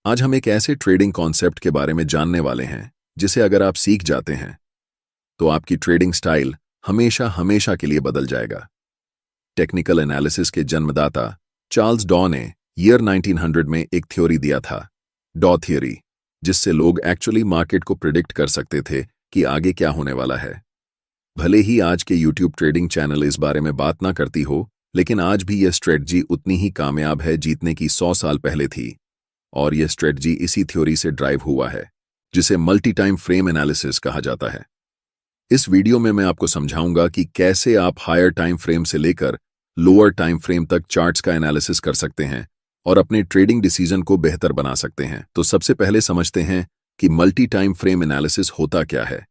आज हम एक ऐसे ट्रेडिंग कॉन्सेप्ट के बारे में जानने वाले हैं जिसे अगर आप सीख जाते हैं तो आपकी ट्रेडिंग स्टाइल हमेशा हमेशा के लिए बदल जाएगा। टेक्निकल एनालिसिस के जन्मदाता चार्ल्स डॉ ने ईयर 1900 में एक थ्योरी दिया था, डॉ थ्योरी, जिससे लोग एक्चुअली मार्केट को प्रिडिक्ट कर सकते थे कि आगे क्या होने वाला है। भले ही आज के यूट्यूब ट्रेडिंग चैनल इस बारे में बात ना करती हो, लेकिन आज भी यह स्ट्रेटजी उतनी ही कामयाब है जीतने की 100 साल पहले थी। और यह स्ट्रेटजी इसी थ्योरी से ड्राइव हुआ है, जिसे मल्टी टाइम फ्रेम एनालिसिस कहा जाता है। इस वीडियो में मैं आपको समझाऊंगा कि कैसे आप हायर टाइम फ्रेम से लेकर लोअर टाइम फ्रेम तक चार्ट्स का एनालिसिस कर सकते हैं और अपने ट्रेडिंग डिसीजन को बेहतर बना सकते हैं। तो सबसे पहले समझते हैं कि मल्टी टाइम फ्रेम एनालिसिस होता क्या है।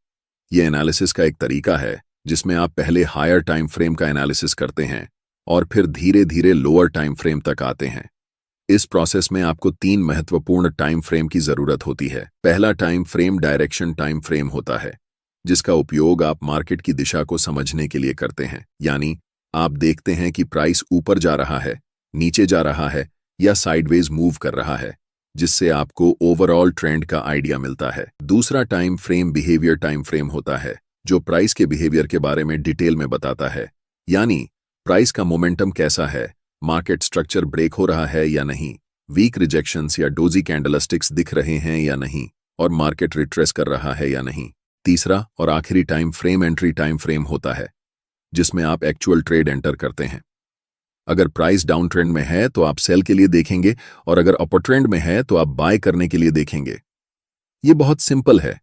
यह एनालिसिस का एक तरीका है जिसमें आप पहले हायर टाइम फ्रेम का एनालिसिस करते हैं और फिर धीरे धीरे लोअर टाइम फ्रेम तक आते हैं। इस प्रोसेस में आपको 3 महत्वपूर्ण टाइम फ्रेम की जरूरत होती है। पहला time frame direction time frame होता है, जिसका उपयोग आप मार्केट की दिशा को समझने के लिए करते हैं। यानी आप देखते हैं कि प्राइस ऊपर जा रहा है, नीचे जा रहा है या साइडवेज मूव कर रहा है, जिससे आपको ओवरऑल ट्रेंड का आइडिया मिलता है। दूसरा time frame behaviour time frame होता है, जो प्राइस के बिहेवियर के बारे में डिटेल में बताता है। यानी प्राइस का मोमेंटम कैसा है, मार्केट स्ट्रक्चर ब्रेक हो रहा है या नहीं, वीक रिजेक्शंस या डोजी कैंडलस्टिक्स दिख रहे हैं या नहीं, और मार्केट रिट्रेस कर रहा है या नहीं। तीसरा और आखिरी time frame entry time frame होता है, जिसमें आप एक्चुअल ट्रेड एंटर करते हैं। अगर प्राइस डाउन ट्रेंड में है तो आप सेल के लिए देखेंगे, और अगर अपर ट्रेंड में है तो आप बाय करने के लिए देखेंगे। ये बहुत सिंपल है।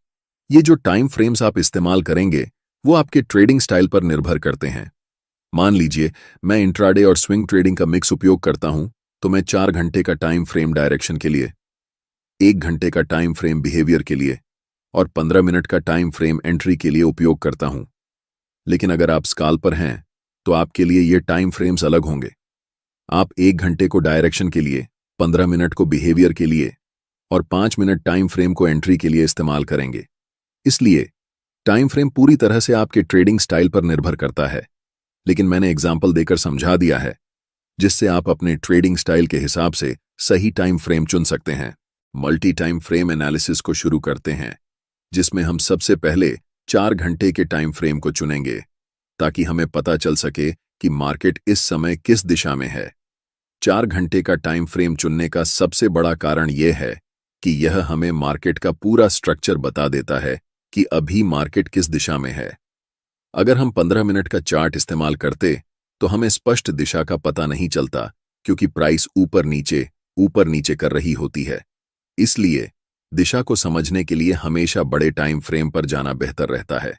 ये जो टाइम फ्रेम्स आप इस्तेमाल करेंगे वो आपके ट्रेडिंग स्टाइल पर निर्भर करते हैं। मान लीजिए मैं इंट्राडे और स्विंग ट्रेडिंग का मिक्स उपयोग करता हूं, तो मैं 4 घंटे का टाइम फ्रेम डायरेक्शन के लिए, 1 घंटे का टाइम फ्रेम बिहेवियर के लिए और 15 मिनट का टाइम फ्रेम एंट्री के लिए उपयोग करता हूं। लेकिन अगर आप स्काल्पर हैं तो आपके लिए ये टाइम फ्रेम्स अलग होंगे। आप 1 घंटे को डायरेक्शन के लिए, 15 मिनट को बिहेवियर के लिए और 5 मिनट टाइम फ्रेम को एंट्री के लिए इस्तेमाल करेंगे। इसलिए टाइम फ्रेम पूरी तरह से आपके ट्रेडिंग स्टाइल पर निर्भर करता है, लेकिन मैंने एग्जाम्पल देकर समझा दिया है, जिससे आप अपने ट्रेडिंग स्टाइल के हिसाब से सही टाइम फ्रेम चुन सकते हैं। मल्टी टाइम फ्रेम एनालिसिस को शुरू करते हैं, जिसमें हम सबसे पहले 4 घंटे के टाइम फ्रेम को चुनेंगे, ताकि हमें पता चल सके कि मार्केट इस समय किस दिशा में है। 4 घंटे का टाइम फ्रेम चुनने का सबसे बड़ा कारण यह है कि यह हमें मार्केट का पूरा स्ट्रक्चर बता देता है कि अभी मार्केट किस दिशा में है। अगर हम 15 मिनट का चार्ट इस्तेमाल करते तो हमें स्पष्ट दिशा का पता नहीं चलता, क्योंकि प्राइस ऊपर नीचे कर रही होती है। इसलिए दिशा को समझने के लिए हमेशा बड़े टाइम फ्रेम पर जाना बेहतर रहता है।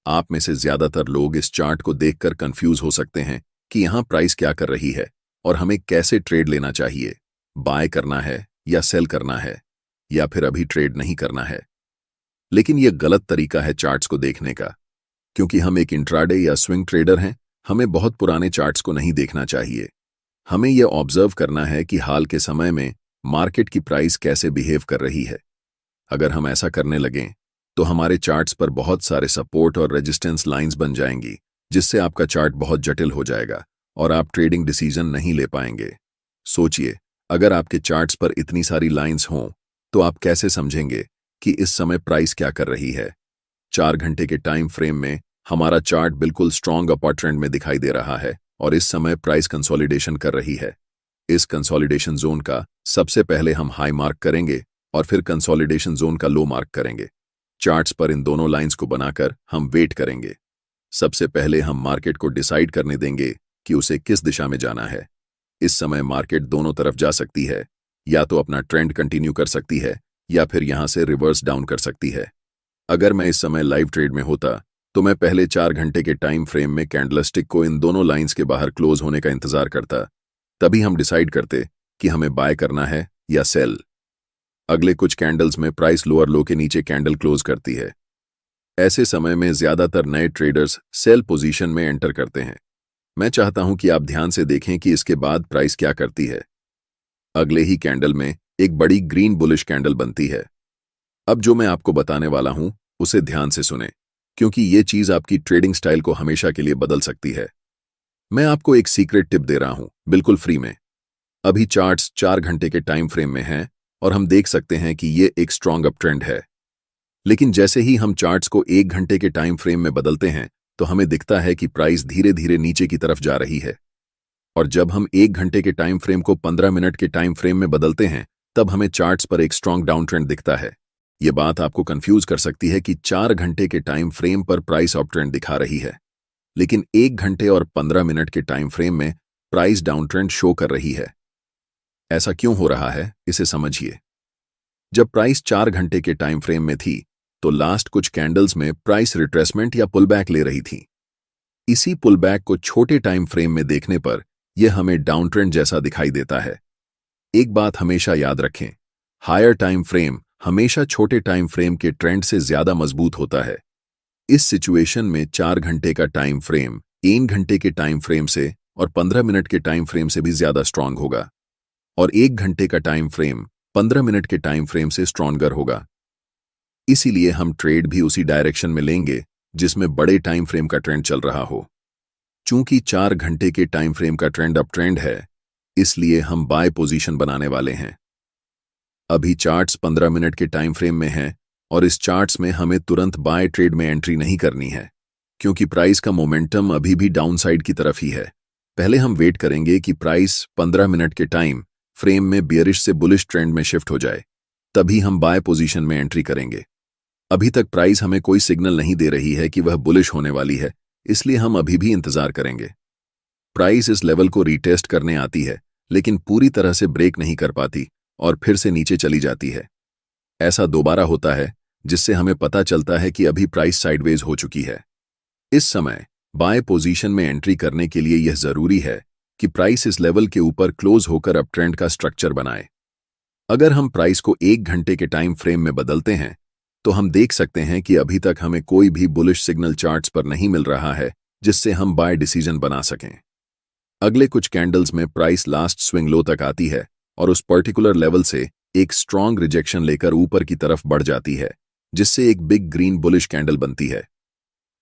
आप में से ज्यादातर लोग इस चार्ट को देखकर कंफ्यूज हो सकते हैं कि यहां प्राइस क्या कर रही है और हमें कैसे ट्रेड लेना चाहिए, बाय करना है या सेल करना है, या फिर अभी ट्रेड नहीं करना है। लेकिन यह गलत तरीका है चार्ट्स को देखने का, क्योंकि हम एक इंट्राडे या स्विंग ट्रेडर हैं। हमें बहुत पुराने चार्ट्स को नहीं देखना चाहिए। हमें यह ऑब्जर्व करना है कि हाल के समय में मार्केट की प्राइस कैसे बिहेव कर रही है। अगर हम ऐसा करने लगें तो हमारे चार्ट्स पर बहुत सारे सपोर्ट और रेजिस्टेंस लाइंस बन जाएंगी, जिससे आपका चार्ट बहुत जटिल हो जाएगा और आप ट्रेडिंग डिसीजन नहीं ले पाएंगे। सोचिए, अगर आपके चार्ट्स पर इतनी सारी लाइंस हों तो आप कैसे समझेंगे कि इस समय प्राइस क्या कर रही है। 4 घंटे के टाइम फ्रेम में हमारा चार्ट बिल्कुल स्ट्रॉन्ग अपर ट्रेंड में दिखाई दे रहा है और इस समय प्राइस कंसोलिडेशन कर रही है। इस कंसोलिडेशन जोन का सबसे पहले हम हाई मार्क करेंगे और फिर कंसोलिडेशन जोन का लो मार्क करेंगे। चार्ट्स पर इन दोनों लाइंस को बनाकर हम वेट करेंगे। सबसे पहले हम मार्केट को डिसाइड करने देंगे कि उसे किस दिशा में जाना है। इस समय मार्केट दोनों तरफ जा सकती है, या तो अपना ट्रेंड कंटिन्यू कर सकती है या फिर यहां से रिवर्स डाउन कर सकती है। अगर मैं इस समय लाइव ट्रेड में होता तो मैं पहले 4 घंटे के टाइम फ्रेम में कैंडलस्टिक को इन दोनों लाइंस के बाहर क्लोज होने का इंतजार करता। तभी हम डिसाइड करते कि हमें बाय करना है या सेल। अगले कुछ कैंडल्स में प्राइस लोअर लो के नीचे कैंडल क्लोज करती है। ऐसे समय में ज्यादातर नए ट्रेडर्स सेल पोजीशन में एंटर करते हैं। मैं चाहता हूं कि आप ध्यान से देखें कि इसके बाद प्राइस क्या करती है। अगले ही कैंडल में एक बड़ी ग्रीन बुलिश कैंडल बनती है। अब जो मैं आपको बताने वाला हूं उसे ध्यान से सुने, क्योंकि ये चीज आपकी ट्रेडिंग स्टाइल को हमेशा के लिए बदल सकती है। मैं आपको एक सीक्रेट टिप दे रहा हूं, बिल्कुल फ्री में। अभी चार्ट्स 4 घंटे के टाइम फ्रेम में हैं और हम देख सकते हैं कि ये एक स्ट्रॉन्ग अप ट्रेंड है। लेकिन जैसे ही हम चार्ट्स को 1 घंटे के टाइम फ्रेम में बदलते हैं तो हमें दिखता है कि प्राइस धीरे धीरे नीचे की तरफ जा रही है। और जब हम 1 घंटे के टाइम फ्रेम को 15 मिनट के टाइम फ्रेम में बदलते हैं तब हमें चार्ट्स पर एक स्ट्रॉन्ग डाउन ट्रेंड दिखता है। ये बात आपको कंफ्यूज कर सकती है कि 4 घंटे के टाइम फ्रेम पर प्राइस अप ट्रेंड दिखा रही है, लेकिन 1 घंटे और 15 मिनट के टाइम फ्रेम में प्राइस डाउन ट्रेंड शो कर रही है। ऐसा क्यों हो रहा है, इसे समझिए। जब प्राइस 4 घंटे के टाइम फ्रेम में थी तो लास्ट कुछ कैंडल्स में प्राइस रिट्रेसमेंट या पुलबैक ले रही थी। इसी पुलबैक को छोटे टाइम फ्रेम में देखने पर यह हमें डाउन ट्रेंड जैसा दिखाई देता है। एक बात हमेशा याद रखें, हायर टाइम फ्रेम हमेशा छोटे टाइम फ्रेम के ट्रेंड से ज्यादा मजबूत होता है। इस सिचुएशन में 4 घंटे का टाइम फ्रेम 1 घंटे के टाइम फ्रेम से और 15 मिनट के टाइम फ्रेम से भी ज्यादा स्ट्रांग होगा, और 1 घंटे का टाइम फ्रेम 15 मिनट के टाइम फ्रेम से स्ट्रॉन्गर होगा। इसीलिए हम ट्रेड भी उसी डायरेक्शन में लेंगे जिसमें बड़े टाइम फ्रेम का ट्रेंड चल रहा हो। चूंकि 4 घंटे के टाइम फ्रेम का ट्रेंड अप ट्रेंड है, इसलिए हम बाय पोजीशन बनाने वाले हैं। अभी चार्ट्स 15 मिनट के टाइम फ्रेम में हैं और इस चार्ट्स में हमें तुरंत बाय ट्रेड में एंट्री नहीं करनी है, क्योंकि प्राइस का मोमेंटम अभी भी डाउन साइड की तरफ ही है। पहले हम वेट करेंगे कि प्राइस 15 मिनट के टाइम फ्रेम में बियरिश से बुलिश ट्रेंड में शिफ्ट हो जाए, तभी हम बाय पोजीशन में एंट्री करेंगे। अभी तक प्राइस हमें कोई सिग्नल नहीं दे रही है कि वह बुलिश होने वाली है, इसलिए हम अभी भी इंतजार करेंगे। प्राइस इस लेवल को रीटेस्ट करने आती है, लेकिन पूरी तरह से ब्रेक नहीं कर पाती और फिर से नीचे चली जाती है। ऐसा दोबारा होता है, जिससे हमें पता चलता है कि अभी प्राइस साइडवेज हो चुकी है। इस समय बाय पोजीशन में एंट्री करने के लिए यह जरूरी है कि प्राइस इस लेवल के ऊपर क्लोज होकर अप ट्रेंड का स्ट्रक्चर बनाए। अगर हम प्राइस को 1 घंटे के टाइम फ्रेम में बदलते हैं तो हम देख सकते हैं कि अभी तक हमें कोई भी बुलिश सिग्नल चार्ट्स पर नहीं मिल रहा है जिससे हम बाय डिसीजन बना सकें। अगले कुछ कैंडल्स में प्राइस लास्ट स्विंग लो तक आती है और उस पर्टिकुलर लेवल से एक स्ट्रॉन्ग रिजेक्शन लेकर ऊपर की तरफ बढ़ जाती है, जिससे एक बिग ग्रीन बुलिश कैंडल बनती है।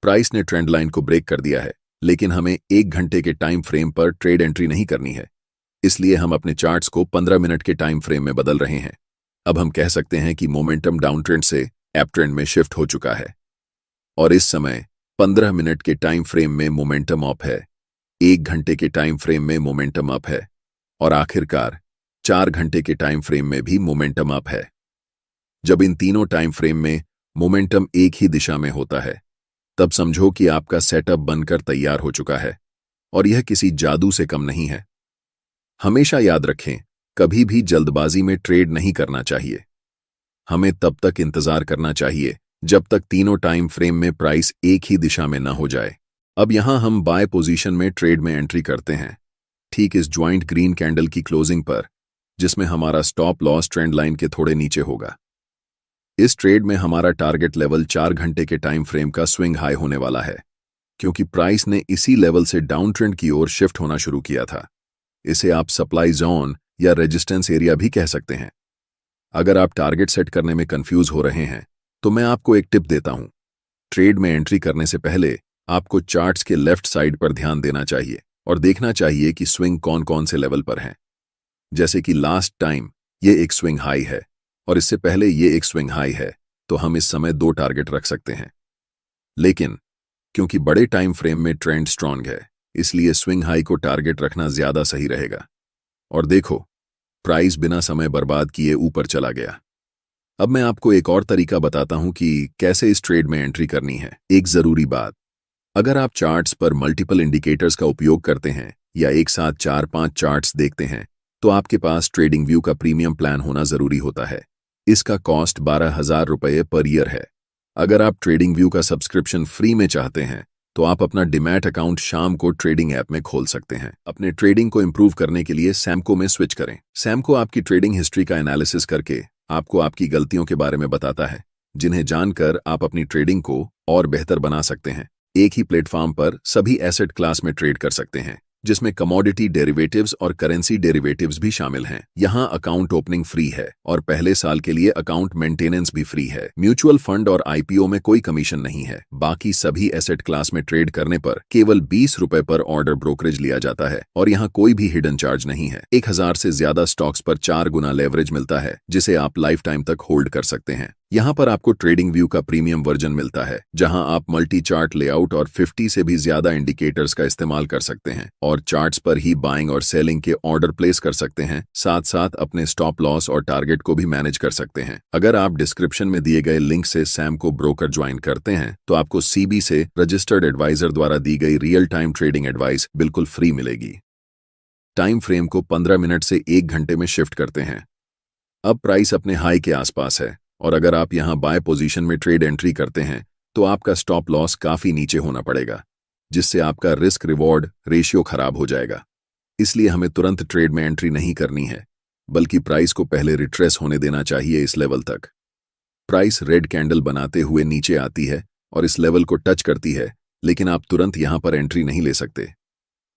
प्राइस ने ट्रेंड लाइन को ब्रेक कर दिया है, लेकिन हमें 1 घंटे के टाइम फ्रेम पर ट्रेड एंट्री नहीं करनी है, इसलिए हम अपने चार्ट्स को 15 मिनट के टाइम फ्रेम में बदल रहे हैं। अब हम कह सकते हैं कि मोमेंटम डाउन ट्रेंड से अप ट्रेंड में शिफ्ट हो चुका है और इस समय 15 मिनट के टाइम फ्रेम में मोमेंटम अप है, 1 घंटे के टाइम फ्रेम में मोमेंटम अप है और आखिरकार 4 घंटे के टाइम फ्रेम में भी मोमेंटम अप है। जब इन तीनों टाइम फ्रेम में मोमेंटम एक ही दिशा में होता है, तब समझो कि आपका सेटअप बनकर तैयार हो चुका है और यह किसी जादू से कम नहीं है। हमेशा याद रखें, कभी भी जल्दबाजी में ट्रेड नहीं करना चाहिए। हमें तब तक इंतजार करना चाहिए जब तक तीनों टाइम फ्रेम में प्राइस एक ही दिशा में न हो जाए। अब यहां हम बाय पोजीशन में ट्रेड में एंट्री करते हैं, ठीक इस ज्वाइंट ग्रीन कैंडल की क्लोजिंग पर, जिसमें हमारा स्टॉप लॉस ट्रेंड लाइन के थोड़े नीचे होगा। इस ट्रेड में हमारा टारगेट लेवल 4 घंटे के टाइम फ्रेम का स्विंग हाई होने वाला है, क्योंकि प्राइस ने इसी लेवल से डाउन ट्रेंड की ओर शिफ्ट होना शुरू किया था। इसे आप सप्लाई जोन या रेजिस्टेंस एरिया भी कह सकते हैं। अगर आप टारगेट सेट करने में कंफ्यूज हो रहे हैं तो मैं आपको एक टिप देता हूं। ट्रेड में एंट्री करने से पहले आपको चार्ट्स के लेफ्ट साइड पर ध्यान देना चाहिए और देखना चाहिए कि स्विंग कौन कौन से लेवल पर हैं। जैसे कि लास्ट टाइम ये एक स्विंग हाई है और इससे पहले ये एक स्विंग हाई है, तो हम इस समय 2 टारगेट रख सकते हैं। लेकिन क्योंकि बड़े टाइम फ्रेम में ट्रेंड स्ट्रांग है, इसलिए स्विंग हाई को टारगेट रखना ज्यादा सही रहेगा। और देखो, प्राइस बिना समय बर्बाद किए ऊपर चला गया। अब मैं आपको एक और तरीका बताता हूं कि कैसे इस ट्रेड में एंट्री करनी है। एक जरूरी बात, अगर आप चार्ट्स पर मल्टीपल इंडिकेटर्स का उपयोग करते हैं या एक साथ 4-5 चार्ट्स देखते हैं, तो आपके पास ट्रेडिंग व्यू का प्रीमियम प्लान होना जरूरी होता है। इसका कॉस्ट 12,000 रुपये पर ईयर है। अगर आप ट्रेडिंग व्यू का सब्सक्रिप्शन फ्री में चाहते हैं तो आप अपना डीमैट अकाउंट शाम को ट्रेडिंग ऐप में खोल सकते हैं। अपने ट्रेडिंग को इंप्रूव करने के लिए सैमको में स्विच करें। सैमको आपकी ट्रेडिंग हिस्ट्री का एनालिसिस करके आपको आपकी गलतियों के बारे में बताता है, जिन्हें जानकर आप अपनी ट्रेडिंग को और बेहतर बना सकते हैं। एक ही प्लेटफॉर्म पर सभी एसेट क्लास में ट्रेड कर सकते हैं, जिसमें कमोडिटी डेरिवेटिव्स और करेंसी डेरिवेटिव्स भी शामिल हैं। यहाँ अकाउंट ओपनिंग फ्री है और पहले साल के लिए अकाउंट मेंटेनेंस भी फ्री है। म्यूचुअल फंड और आईपीओ में कोई कमीशन नहीं है। बाकी सभी एसेट क्लास में ट्रेड करने पर केवल 20 रुपए पर ऑर्डर ब्रोकरेज लिया जाता है और यहाँ कोई भी हिडन चार्ज नहीं है। 1000 से ज्यादा स्टॉक्स पर 4 गुना लेवरेज मिलता है, जिसे आप लाइफ टाइम तक होल्ड कर सकते हैं। यहाँ पर आपको ट्रेडिंग व्यू का प्रीमियम वर्जन मिलता है, जहां आप मल्टी चार्ट लेआउट और 50 से भी ज्यादा इंडिकेटर्स का इस्तेमाल कर सकते हैं और चार्ट्स पर ही बाइंग और सेलिंग के ऑर्डर प्लेस कर सकते हैं। साथ साथ अपने स्टॉप लॉस और टारगेट को भी मैनेज कर सकते हैं। अगर आप डिस्क्रिप्शन में दिए गए लिंक से सैमको ब्रोकर ज्वाइन करते हैं तो आपको सीबी से रजिस्टर्ड एडवाइजर द्वारा दी गई रियल टाइम ट्रेडिंग एडवाइस बिल्कुल फ्री मिलेगी। टाइम फ्रेम को 15 मिनट से 1 घंटे में शिफ्ट करते हैं। अब प्राइस अपने हाई के आसपास है और अगर आप यहां बाय पोजीशन में ट्रेड एंट्री करते हैं तो आपका स्टॉप लॉस काफी नीचे होना पड़ेगा, जिससे आपका रिस्क रिवॉर्ड रेशियो खराब हो जाएगा। इसलिए हमें तुरंत ट्रेड में एंट्री नहीं करनी है, बल्कि प्राइस को पहले रिट्रेस होने देना चाहिए इस लेवल तक। प्राइस रेड कैंडल बनाते हुए नीचे आती है और इस लेवल को टच करती है, लेकिन आप तुरंत यहां पर एंट्री नहीं ले सकते।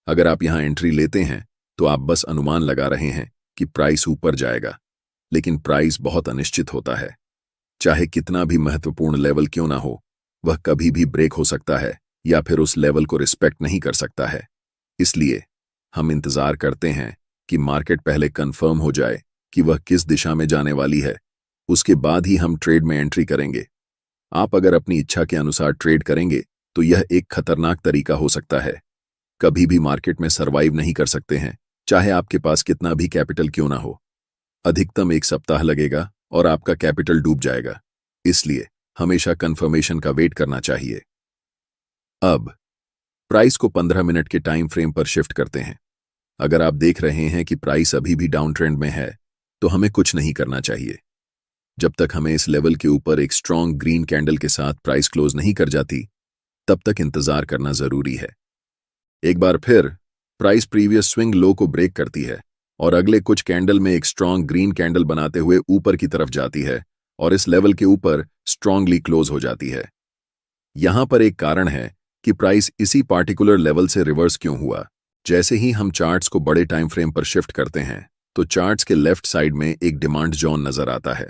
अगर आप यहां एंट्री लेते हैं तो आप बस अनुमान लगा रहे हैं कि प्राइस ऊपर जाएगा, लेकिन प्राइस बहुत अनिश्चित होता है। चाहे कितना भी महत्वपूर्ण लेवल क्यों ना हो, वह कभी भी ब्रेक हो सकता है या फिर उस लेवल को रिस्पेक्ट नहीं कर सकता है। इसलिए हम इंतजार करते हैं कि मार्केट पहले कंफर्म हो जाए कि वह किस दिशा में जाने वाली है, उसके बाद ही हम ट्रेड में एंट्री करेंगे। आप अगर अपनी इच्छा के अनुसार ट्रेड करेंगे तो यह एक खतरनाक तरीका हो सकता है। कभी भी मार्केट में सर्वाइव नहीं कर सकते हैं, चाहे आपके पास कितना भी कैपिटल क्यों ना हो। अधिकतम 1 सप्ताह लगेगा और आपका कैपिटल डूब जाएगा। इसलिए हमेशा कंफर्मेशन का वेट करना चाहिए। अब प्राइस को 15 मिनट के टाइम फ्रेम पर शिफ्ट करते हैं। अगर आप देख रहे हैं कि प्राइस अभी भी डाउन ट्रेंड में है तो हमें कुछ नहीं करना चाहिए। जब तक हमें इस लेवल के ऊपर एक स्ट्रॉन्ग ग्रीन कैंडल के साथ प्राइस क्लोज नहीं कर जाती, तब तक इंतजार करना जरूरी है। एक बार फिर प्राइस प्रीवियस स्विंग लो को ब्रेक करती है और अगले कुछ कैंडल में एक स्ट्रॉन्ग ग्रीन कैंडल बनाते हुए ऊपर की तरफ जाती है और इस लेवल के ऊपर स्ट्रांगली क्लोज हो जाती है। यहां पर एक कारण है कि प्राइस इसी पार्टिकुलर लेवल से रिवर्स क्यों हुआ। जैसे ही हम चार्ट्स को बड़े टाइम फ्रेम पर शिफ्ट करते हैं तो चार्ट्स के लेफ्ट साइड में एक डिमांड जोन नजर आता है।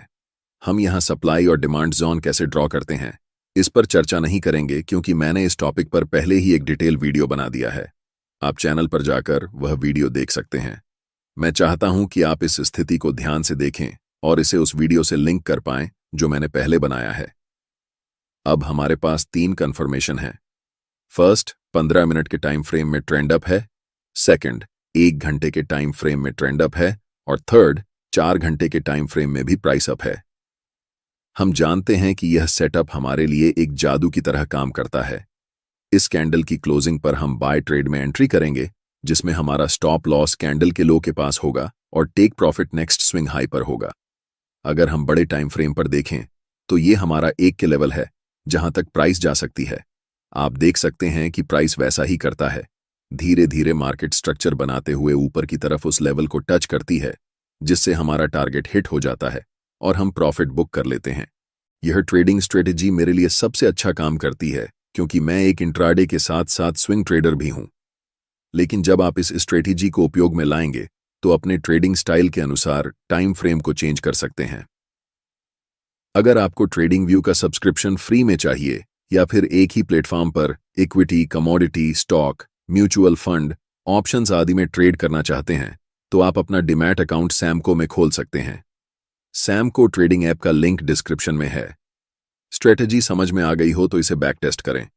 हम यहां सप्लाई और डिमांड जोन कैसे ड्रॉ करते हैं इस पर चर्चा नहीं करेंगे, क्योंकि मैंने इस टॉपिक पर पहले ही एक डिटेल वीडियो बना दिया है। आप चैनल पर जाकर वह वीडियो देख सकते हैं। मैं चाहता हूं कि आप इस स्थिति को ध्यान से देखें और इसे उस वीडियो से लिंक कर पाएं जो मैंने पहले बनाया है। अब हमारे पास 3 कंफर्मेशन हैं। फर्स्ट, 15 मिनट के टाइम फ्रेम में ट्रेंड अप है। सेकंड, 1 घंटे के टाइम फ्रेम में ट्रेंड अप है। और थर्ड, 4 घंटे के टाइम फ्रेम में भी प्राइस अप है। हम जानते हैं कि यह सेटअप हमारे लिए एक जादू की तरह काम करता है। इस कैंडल की क्लोजिंग पर हम बाय ट्रेड में एंट्री करेंगे, जिसमें हमारा स्टॉप लॉस कैंडल के लो के पास होगा और take profit next swing high पर होगा। अगर हम बड़े टाइम फ्रेम पर देखें तो ये हमारा 1 के लेवल है जहां तक प्राइस जा सकती है। आप देख सकते हैं कि प्राइस वैसा ही करता है, धीरे धीरे मार्केट स्ट्रक्चर बनाते हुए ऊपर की तरफ उस लेवल को टच करती है, जिससे हमारा टारगेट हिट हो जाता है और हम प्रॉफिट बुक कर लेते हैं। यह ट्रेडिंग स्ट्रेटेजी मेरे लिए सबसे अच्छा काम करती है, क्योंकि मैं एक इंट्राडे के साथ साथ स्विंग ट्रेडर भी हूं। लेकिन जब आप इस स्ट्रेटेजी को उपयोग में लाएंगे तो अपने ट्रेडिंग स्टाइल के अनुसार टाइम फ्रेम को चेंज कर सकते हैं। अगर आपको ट्रेडिंग व्यू का सब्सक्रिप्शन फ्री में चाहिए या फिर एक ही प्लेटफॉर्म पर equity, commodity, stock, mutual fund, options आदि में ट्रेड करना चाहते हैं तो आप अपना डीमैट अकाउंट सैमको में खोल सकते हैं। सैमको ट्रेडिंग ऐप का लिंक डिस्क्रिप्शन में है। स्ट्रेटेजी समझ में आ गई हो तो इसे बैक टेस्ट करें,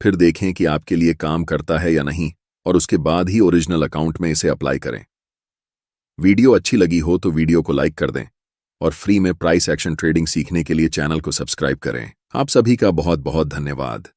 फिर देखें कि आपके लिए काम करता है या नहीं, और उसके बाद ही ओरिजिनल अकाउंट में इसे अप्लाई करें। वीडियो अच्छी लगी हो तो वीडियो को लाइक कर दें और फ्री में प्राइस एक्शन ट्रेडिंग सीखने के लिए चैनल को सब्सक्राइब करें। आप सभी का बहुत बहुत धन्यवाद।